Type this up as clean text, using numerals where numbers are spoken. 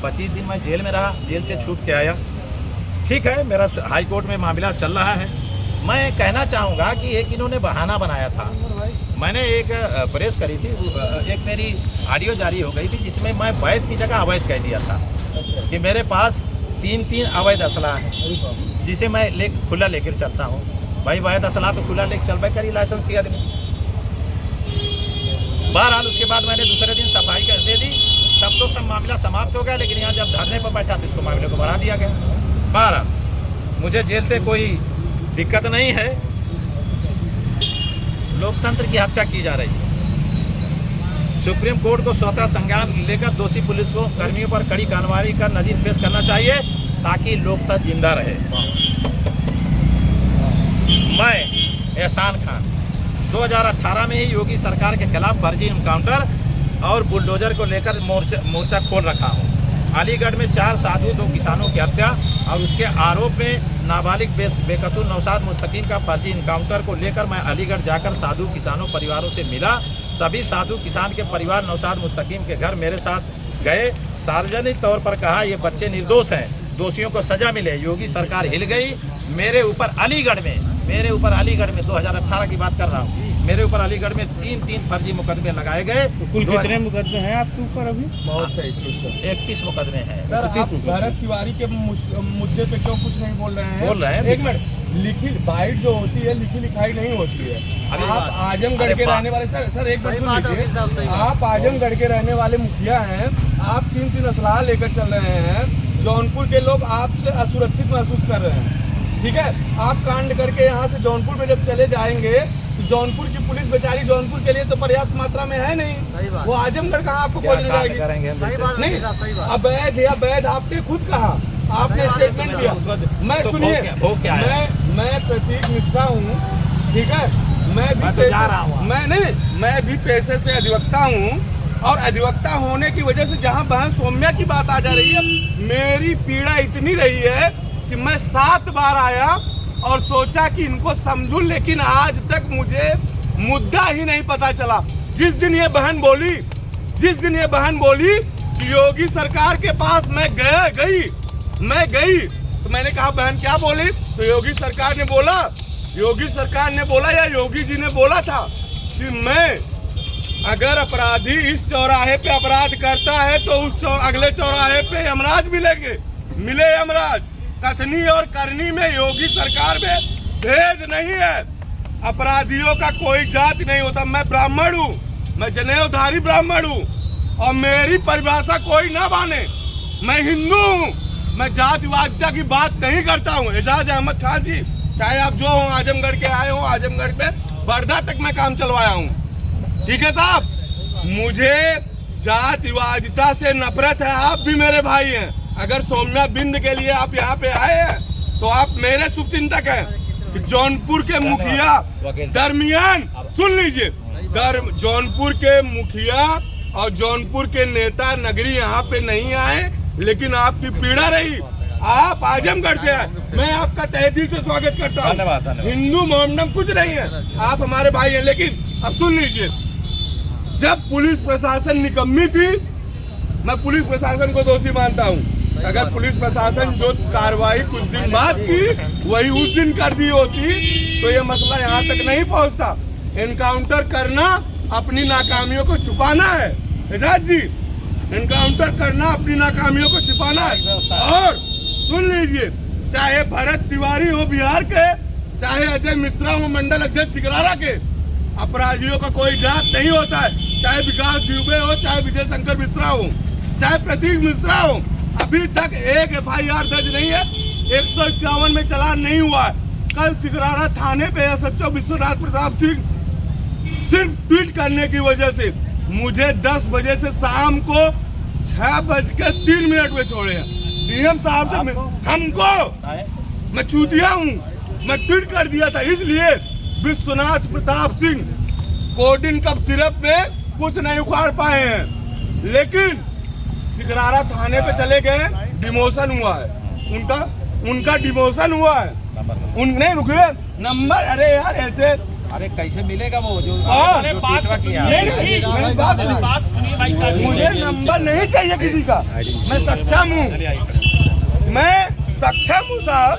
25 दिन मैं जेल में रहा, जेल से छूट के आया। ठीक है, मेरा हाई कोर्ट में मामला चल रहा है। मैं कहना चाहूँगा कि एक इन्होंने बहाना बनाया था। मैंने एक प्रेस करी थी, एक मेरी ऑडियो जारी हो गई थी जिसमें मैं वैध की जगह अवैध कह दिया था कि मेरे पास 3 अवैध असला है जिसे मैं खुला लेकर चलता हूँ। भाई वैध असला तो खुला लेकर चल भाई करी लाइसेंस ही आदमी। बहरहाल उसके बाद मैंने दूसरे दिन सफाई कर दे दी, तब तो सब मामला समाप्त हो गया। लेकिन यहाँ जब धरने पर बैठा तो इसको मामले को बढ़ा दिया गया। बहरहाल मुझे जेल से कोई दिक्कत नहीं है। लोकतंत्र की हत्या की जा रही है। सुप्रीम कोर्ट को स्वतः संज्ञान लेकर दोषी पुलिस को कर्मियों पर कड़ी कार्रवाई कर नजीर पेश करना चाहिए ताकि लोकतंत्र जिंदा रहे। मैं एहसान खान 2018 में ही योगी सरकार के खिलाफ फर्जी इनकाउंटर और बुलडोजर को लेकर मोर्चा खोल रखा हूँ। अलीगढ़ में 4 साधु 2 किसानों की हत्या और उसके आरोप में नाबालिग बेकसूर नौशाद मुस्तकीम का फर्जी इनकाउंटर को लेकर मैं अलीगढ़ जाकर साधु किसानों परिवारों से मिला। सभी साधु किसान के परिवार नौशाद मुस्तकीम के घर मेरे साथ गए। सार्वजनिक तौर पर कहा ये बच्चे निर्दोष हैं, दोषियों को सजा मिले। योगी सरकार हिल गई। मेरे ऊपर अलीगढ़ में 2018 की बात कर रहा हूँ, मेरे ऊपर अलीगढ़ में 3 फर्जी मुकदमे लगाए गए। कुल कितने मुकदमे हैं आपके ऊपर अभी? बहुत सही 31 मुकदमे हैं। सर, आप भरत तिवारी के मुद्दे पे क्यों कुछ नहीं बोल रहे हैं? बोल रहे हैं। एक मिनट, लिखी बाइट जो होती है लिखी लिखाई नहीं होती है। आप आजमगढ़ के रहने वाले सर एक मिनट सुन लीजिए। आप आजमगढ़ के रहने वाले मुखिया हैं, आप 3 असलाह लेकर चल रहे हैं। जौनपुर के लोग आपसे असुरक्षित महसूस कर रहे हैं। ठीक है, आप कांड करके यहाँ से जौनपुर में जब चले जाएंगे तो जौनपुर की पुलिस बेचारी जौनपुर के लिए तो पर्याप्त मात्रा में है नहीं, वो आजमगढ़ कहाँ आपको खोजने जाएगी? नहीं, अवैध आपने खुद कहा, आपने स्टेटमेंट दिया। मैं सुनिए, मैं प्रतीक मिश्रा हूँ, ठीक है, मैं भी पेशे से अधिवक्ता हूँ और अधिवक्ता होने की वजह से जहाँ बहन सौम्या की बात आ जा रही है, मेरी पीड़ा इतनी रही है कि मैं 7 बार आया और सोचा कि इनको समझूं, लेकिन आज तक मुझे मुद्दा ही नहीं पता चला। जिस दिन ये बहन बोली कि योगी सरकार के पास मैं गई तो मैंने कहा बहन क्या बोली? तो योगी सरकार ने बोला या योगी जी ने बोला था कि मैं अगर अपराधी इस चौराहे पे अपराध करता है तो उस अगले चौराहे पे यमराज मिले यमराज। कथनी और करनी में योगी सरकार में भेद नहीं है। अपराधियों का कोई जाति नहीं होता। मैं ब्राह्मण हूँ, मैं जनेऊधारी ब्राह्मण हूँ और मेरी परिभाषा कोई ना माने। मैं हिंदू हूँ, मैं जातिवादिता की बात नहीं करता हूँ। एजाज अहमद खान जी, चाहे आप जो हो आजमगढ़ के आए हो, आजमगढ़ पे बरदा तक मैं काम चलवाया हूँ। ठीक है साहब, मुझे जातिवादिता से नफरत है। आप भी मेरे भाई हैं। अगर सौम्या बिंद के लिए आप यहाँ पे आए हैं तो आप मेरे शुभचिंतक हैं। जौनपुर के मुखिया दरमियान सुन लीजिए, जौनपुर के मुखिया और जौनपुर के नेता नगरी यहाँ पे नहीं आए, लेकिन आपकी पीड़ा रही। आप आजमगढ़ से आए, मैं आपका तहे दिल से स्वागत करता हूँ। हिंदू मोहम्मदम कुछ नहीं है, आप हमारे भाई हैं। लेकिन अब सुन लीजिए, जब पुलिस प्रशासन निकम्मी थी, मैं पुलिस प्रशासन को दोषी मानता हूँ। अगर पुलिस प्रशासन जो कार्रवाई कुछ दिन बाद की वही उस दिन कर दी होती तो ये मसला यहाँ तक नहीं पहुँचता। एनकाउंटर करना अपनी नाकामियों को छुपाना है। एजाज जी, एनकाउंटर करना अपनी नाकामियों को छुपाना है। और सुन लीजिए, चाहे भरत तिवारी हो बिहार के, चाहे अजय मिश्रा हो मंडल अध्यक्ष सिकरारा के, अपराधियों का कोई जात नहीं होता है। चाहे विकास दुबे हो, चाहे विजय शंकर मिश्रा हो, चाहे प्रतीक मिश्रा हो, अभी तक एक FIR दर्ज नहीं है। 151 में चालान नहीं हुआ है। कल सिकरारा थाने पे SHO विश्वनाथ प्रताप सिंह सिर्फ ट्वीट करने की वजह से मुझे 10 बजे से शाम को 6:03 में छोड़े हैं। DM साहब से हमको, मैं चूतिया हूँ, मैं ट्वीट कर दिया था। इसलिए Vishwanath Pratap Singh coding cup syrup में कुछ नहीं उखाड़ पाए हैं, लेकिन सिकरारा थाने पे चले गए, डिमोशन हुआ है उनका डिमोशन हुआ है। नहीं रुकिए, नंबर, अरे यार ऐसे अरे कैसे मिलेगा वो जो हाँ, जो ट्वीटवा किया? नहीं, मेरी बात सुनिए। मुझे नंबर नहीं चाहिए किसी का, मैं सक्षम हूँ, मैं सक्षम हूँ साहब।